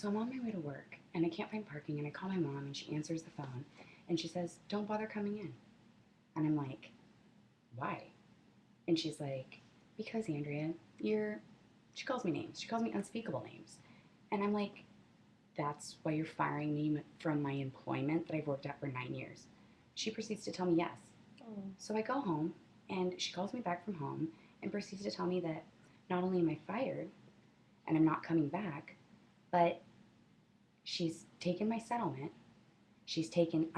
So I'm on my way to work, and I can't find parking, and I call my mom, and she answers the phone, and she says, "Don't bother coming in." And I'm like, "Why?" And she's like, "Because, Andrea, you're," she calls me names. She calls me unspeakable names. And I'm like, "That's why you're firing me from my employment that I've worked at for 9 years." She proceeds to tell me yes. Oh. So I go home, and she calls me back from home and proceeds to tell me that not only am I fired and I'm not coming back, but she's taken my settlement. She's taken,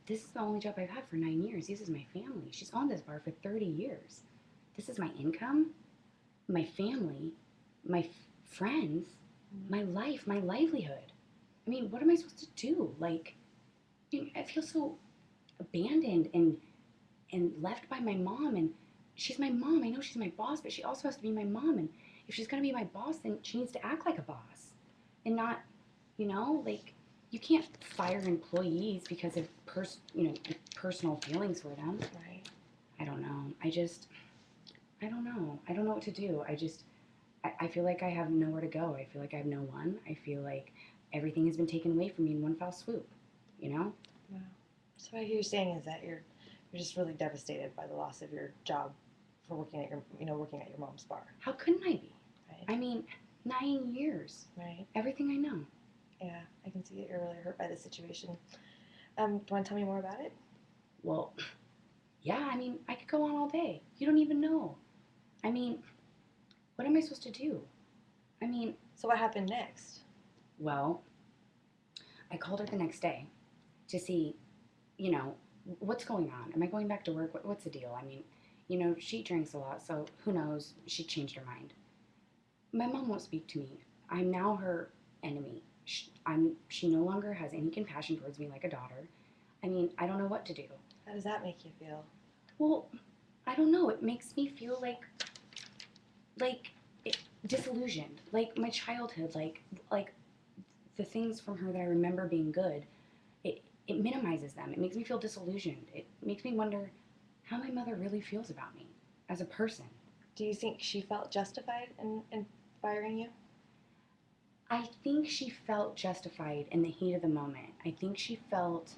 this is the only job I've had for 9 years. This is my family. She's on this bar for 30 years. This is my income, my family, my friends, my life, my livelihood. I mean, what am I supposed to do? Like, I feel so abandoned and left by my mom. And she's my mom. I know she's my boss, but she also has to be my mom. And if she's gonna be my boss, then she needs to act like a boss, and not, like, you can't fire employees because of personal feelings for them. Right. I don't know. I don't know. I don't know what to do. I feel like I have nowhere to go. I feel like I have no one. I feel like everything has been taken away from me in one foul swoop. You know? Wow. So what you're saying is that you're just really devastated by the loss of your job for working at your mom's bar. How couldn't I be? Right. I mean, 9 years. Right. Everything I know. Yeah, I can see that you're really hurt by the situation. Do you want to tell me more about it? Well, yeah, I mean, I could go on all day. You don't even know. I mean, what am I supposed to do? I mean, So what happened next? well, I called her the next day to see, you know, what's going on. Am I going back to work? What's the deal? I mean, she drinks a lot, so who knows? She changed her mind. My mom won't speak to me. I'm now her enemy. She no longer has any compassion towards me like a daughter. I mean, I don't know what to do. How does that make you feel? Well, I don't know. It makes me feel like disillusioned. Like my childhood, like the things from her that I remember being good. It minimizes them. It makes me feel disillusioned. It makes me wonder how my mother really feels about me as a person. Do you think she felt justified in firing you? I think she felt justified in the heat of the moment. I think she felt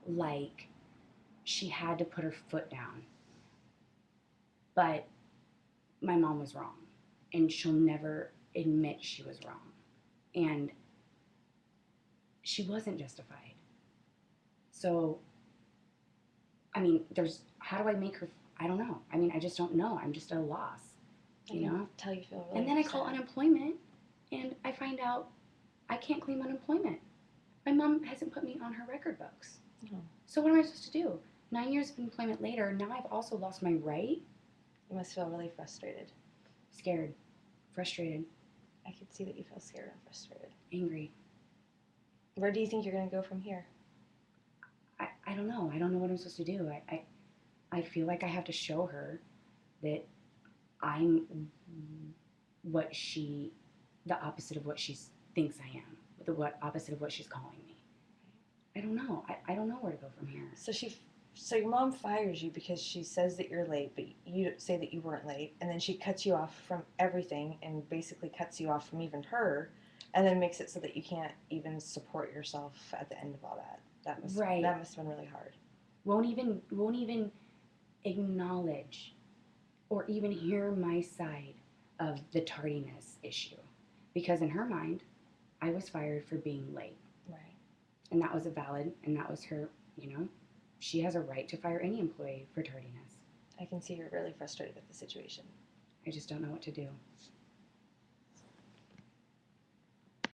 like she had to put her foot down. But my mom was wrong, and she'll never admit she was wrong. And she wasn't justified. So, I mean, how do I make her, I don't know. I mean, I just don't know. I'm just at a loss, I can tell you feel really And then I call sad. unemployment, and I find out I can't claim unemployment. My mom hasn't put me on her record books. Oh. So what am I supposed to do? 9 years of employment later, now I've also lost my right. You must feel really frustrated. Scared, frustrated, I can see that you feel scared and frustrated. angry. Where do you think you're going to go from here? I don't know. I don't know what I'm supposed to do. I feel like I have to show her that I'm the opposite of what she thinks I am, the opposite of what she's calling me. I don't know. I don't know where to go from here. So your mom fires you because she says that you're late, but you say that you weren't late, and then she cuts you off from everything and basically cuts you off from even her, and then makes it so that you can't even support yourself at the end of all that. That must have been really hard. Won't even acknowledge or even hear my side of the tardiness issue, because in her mind, I was fired for being late. Right. And that was and that was her, she has a right to fire any employee for tardiness. I can see you're really frustrated with the situation. I just don't know what to do.